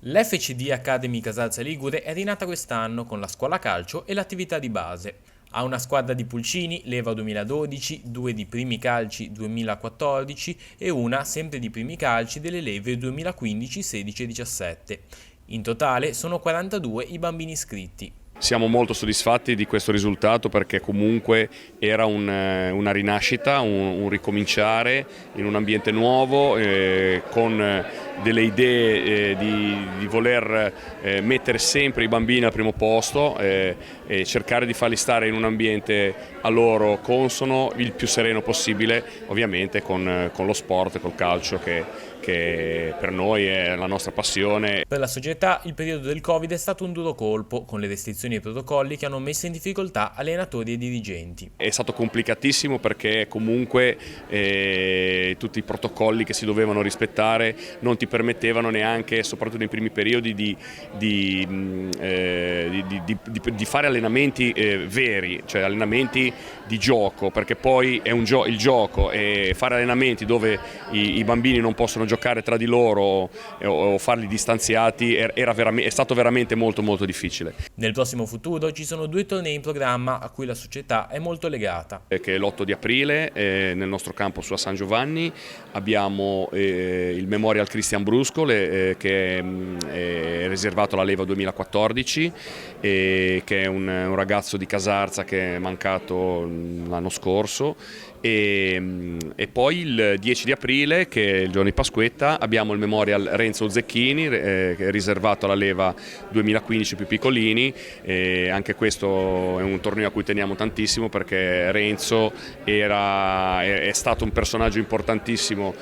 L'FCD Academy Casalza Ligure è rinata quest'anno con la scuola calcio e l'attività di base. Ha una squadra di pulcini, Leva 2012, due di primi calci 2014 e una, sempre di primi calci, delle leve 2015, 16 e 17. In totale sono 42 i bambini iscritti. Siamo molto soddisfatti di questo risultato perché comunque era una rinascita, un ricominciare in un ambiente nuovo, con delle idee di voler mettere sempre i bambini al primo posto e cercare di farli stare in un ambiente a loro consono, il più sereno possibile, ovviamente con lo sport, col calcio che per noi è la nostra passione. Per la società il periodo del Covid è stato un duro colpo, con le restrizioni e i protocolli che hanno messo in difficoltà allenatori e dirigenti. È stato complicatissimo perché comunque tutti i protocolli che si dovevano rispettare non ti permettevano neanche, soprattutto nei primi periodi, di fare allenamenti veri, cioè allenamenti di gioco, perché poi è il gioco, e fare allenamenti dove i bambini non possono giocare tra di loro o farli distanziati è stato veramente molto difficile. Nel prossimo futuro ci sono due tornei in programma a cui la società è molto legata. Che è l'8 di aprile nel nostro campo a San Giovanni abbiamo il Memorial Cristian Brusco che è riservato alla Leva 2014, che è un ragazzo di Casarza che è mancato l'anno scorso, e poi il 10 di aprile, che è il giorno di Pasquetta, abbiamo il Memorial Renzo Zecchini che è riservato alla Leva 2015 più piccolini, e anche questo è un torneo a cui teniamo tantissimo perché Renzo è stato un personaggio importantissimo